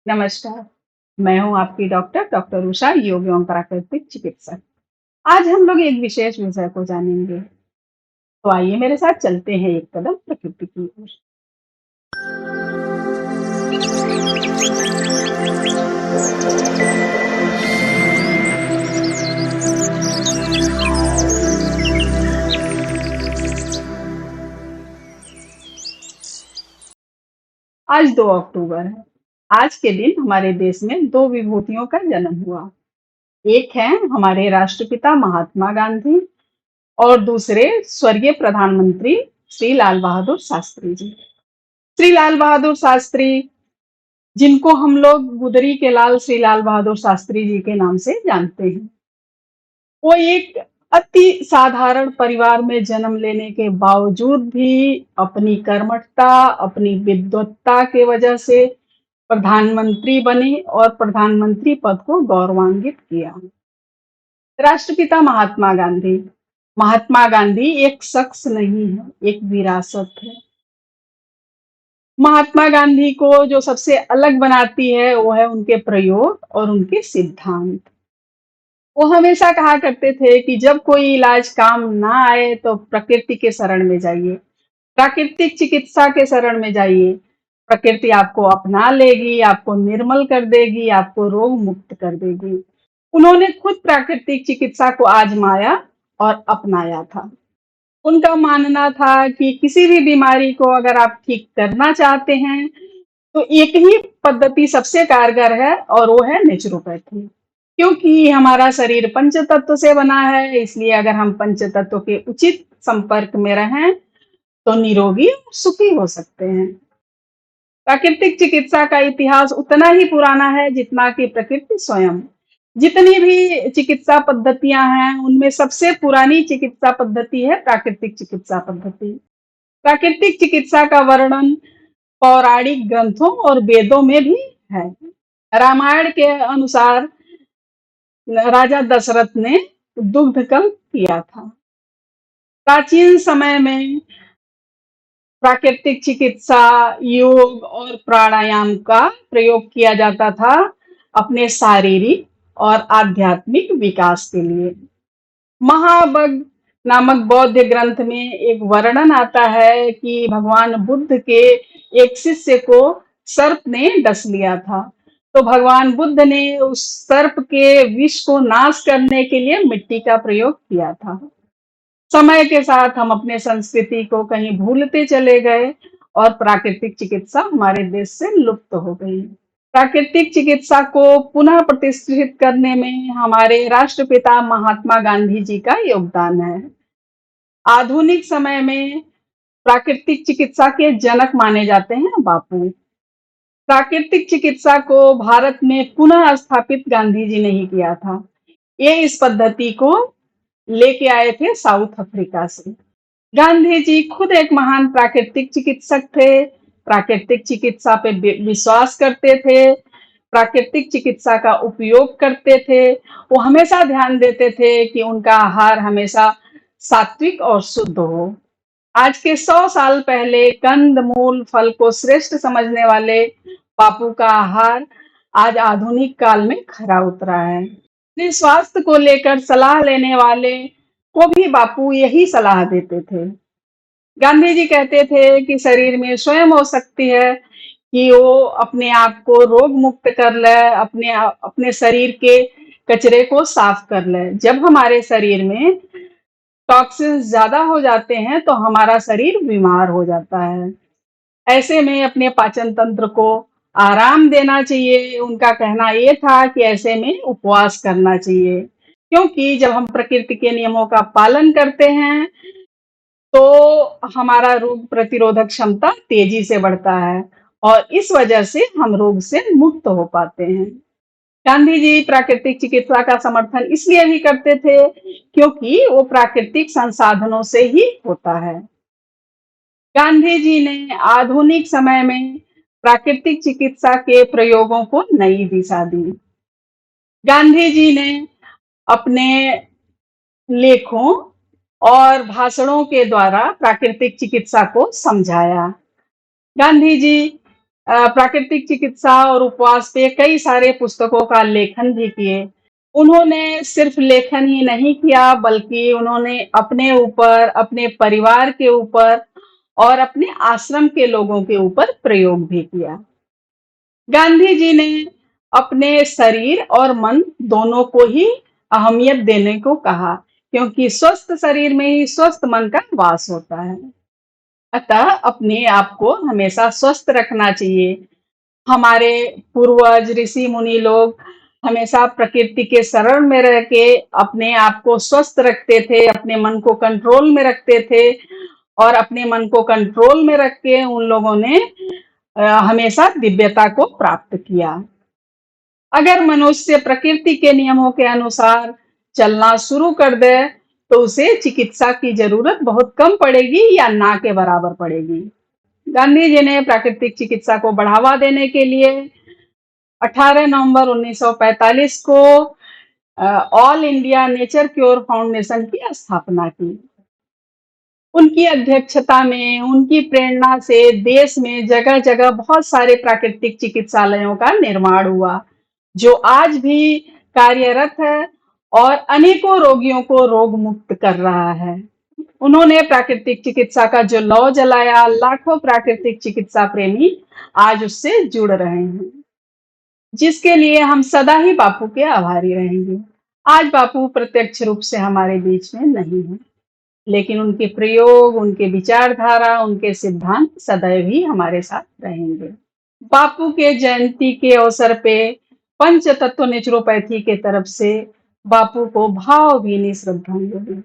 नमस्कार, मैं हूँ आपकी डॉक्टर उषा, योग एवं प्राकृतिक चिकित्सक। आज हम लोग एक विशेष विषय को जानेंगे, तो आइए मेरे साथ चलते हैं एक कदम प्रकृति की ओर। आज 2 अक्टूबर है। आज के दिन हमारे देश में 2 विभूतियों का जन्म हुआ। एक है हमारे राष्ट्रपिता महात्मा गांधी और दूसरे स्वर्गीय प्रधानमंत्री श्री लाल बहादुर शास्त्री जी। श्री लाल बहादुर शास्त्री जिनको हम लोग गुदरी के लाल श्री लाल बहादुर शास्त्री जी के नाम से जानते हैं। वो एक अति साधारण परिवार में जन्म लेने के बावजूद भी अपनी कर्मठता, अपनी विद्वत्ता के वजह से प्रधानमंत्री बने और प्रधानमंत्री पद को गौरवान्वित किया। राष्ट्रपिता महात्मा गांधी एक शख्स नहीं है, एक विरासत है। महात्मा गांधी को जो सबसे अलग बनाती है वो है उनके प्रयोग और उनके सिद्धांत। वो हमेशा कहा करते थे कि जब कोई इलाज काम ना आए तो प्रकृति के शरण में जाइए, प्राकृतिक चिकित्सा के शरण में जाइए। प्रकृति आपको अपना लेगी, आपको निर्मल कर देगी, आपको रोग मुक्त कर देगी। उन्होंने खुद प्राकृतिक चिकित्सा को आजमाया और अपनाया था। उनका मानना था कि किसी भी बीमारी को अगर आप ठीक करना चाहते हैं, तो एक ही पद्धति सबसे कारगर है और वो है नेचुरोपैथी। क्योंकि हमारा शरीर पंच तत्व से बना है, इसलिए अगर हम पंच तत्व के उचित संपर्क में रहें, तो निरोगी और सुखी हो सकते हैं। प्राकृतिक चिकित्सा का इतिहास उतना ही पुराना है जितना कि प्रकृति स्वयं। जितनी भी चिकित्सा पद्धतियां हैं, उनमें सबसे पुरानी चिकित्सा पद्धति है प्राकृतिक चिकित्सा पद्धति। प्राकृतिक चिकित्सा का वर्णन पौराणिक ग्रंथों और वेदों में भी है। रामायण के अनुसार राजा दशरथ ने दुग्ध कल्प किया था। प्राचीन समय में प्राकृतिक चिकित्सा, योग और प्राणायाम का प्रयोग किया जाता था अपने शारीरिक और आध्यात्मिक विकास के लिए। महावग नामक बौद्ध ग्रंथ में एक वर्णन आता है कि भगवान बुद्ध के एक शिष्य को सर्प ने डस लिया था। तो भगवान बुद्ध ने उस सर्प के विष को नाश करने के लिए मिट्टी का प्रयोग किया था। समय के साथ हम अपने संस्कृति को कहीं भूलते चले गए और प्राकृतिक चिकित्सा हमारे देश से लुप्त हो गई। प्राकृतिक चिकित्सा को पुनः प्रतिष्ठित करने में हमारे राष्ट्रपिता महात्मा गांधी जी का योगदान है। आधुनिक समय में प्राकृतिक चिकित्सा के जनक माने जाते हैं बापू। प्राकृतिक चिकित्सा को भारत में पुनः स्थापित गांधी जी ने ही किया था। ये इस पद्धति को लेके आए थे साउथ अफ्रीका से। गांधी जी खुद एक महान प्राकृतिक चिकित्सक थे। प्राकृतिक चिकित्सा पे विश्वास करते थे, प्राकृतिक चिकित्सा का उपयोग करते थे। वो हमेशा ध्यान देते थे कि उनका आहार हमेशा सात्विक और शुद्ध हो। आज के 100 साल पहले कंद मूल फल को श्रेष्ठ समझने वाले बापू का आहार आज आधुनिक काल में खरा उतरा है। अपने स्वास्थ्य को लेकर सलाह लेने वाले को भी बापू यही सलाह देते थे। गांधी जी कहते थे कि शरीर में स्वयं हो सकती है कि वो अपने आप को रोग मुक्त कर ले, अपने शरीर के कचरे को साफ कर ले। जब हमारे शरीर में टॉक्सिन्स ज्यादा हो जाते हैं तो हमारा शरीर बीमार हो जाता है। ऐसे में अपने पाचन तंत्र को आराम देना चाहिए। उनका कहना ये था कि ऐसे में उपवास करना चाहिए, क्योंकि जब हम प्रकृति के नियमों का पालन करते हैं तो हमारा रोग प्रतिरोधक क्षमता तेजी से बढ़ता है और इस वजह से हम रोग से मुक्त हो पाते हैं। गांधी जी प्राकृतिक चिकित्सा का समर्थन इसलिए भी करते थे क्योंकि वो प्राकृतिक संसाधनों से ही होता है। गांधी जी ने आधुनिक समय में प्राकृतिक चिकित्सा के प्रयोगों को नई दिशा दी। गांधी जी ने अपने लेखों और भाषणों के द्वारा प्राकृतिक चिकित्सा को समझाया। गांधी जी प्राकृतिक चिकित्सा और उपवास पे कई सारे पुस्तकों का लेखन भी किए। उन्होंने सिर्फ लेखन ही नहीं किया बल्कि उन्होंने अपने ऊपर, अपने परिवार के ऊपर और अपने आश्रम के लोगों के ऊपर प्रयोग भी किया। गांधी जी ने अपने शरीर और मन दोनों को ही अहमियत देने को कहा, क्योंकि स्वस्थ शरीर में ही स्वस्थ मन का वास होता है। अतः अपने आप को हमेशा स्वस्थ रखना चाहिए। हमारे पूर्वज, ऋषि मुनि लोग हमेशा प्रकृति के शरण में रह के अपने आप को स्वस्थ रखते थे, अपने मन को कंट्रोल में रखते थे और अपने मन को कंट्रोल में रख के उन लोगों ने हमेशा दिव्यता को प्राप्त किया। अगर मनुष्य प्रकृति के नियमों के अनुसार चलना शुरू कर दे, तो उसे चिकित्सा की जरूरत बहुत कम पड़ेगी या ना के बराबर पड़ेगी। गांधी जी ने प्राकृतिक चिकित्सा को बढ़ावा देने के लिए 18 नवंबर 1945 को all India nature cure foundation की स्थापना की। उनकी अध्यक्षता में, उनकी प्रेरणा से देश में जगह-जगह बहुत सारे प्राकृतिक चिकित्सालयों का निर्माण हुआ, जो आज भी कार्यरत है और अनेकों रोगियों को रोग मुक्त कर रहा है। उन्होंने प्राकृतिक चिकित्सा का जो लौ जलाया, लाखों प्राकृतिक चिकित्सा प्रेमी आज उससे जुड़ रहे हैं, जिसके लिए हम सदा ही बापू के आभारी रहेंगे। आज बापू प्रत्यक्ष रूप से हमारे बीच में नहीं है, लेकिन उनके प्रयोग, उनके विचारधारा, उनके सिद्धांत सदैव ही हमारे साथ रहेंगे। बापू के जयंती के अवसर पे पंच तत्व नेचुरोपैथी के तरफ से बापू को भावभीनी श्रद्धांजलि।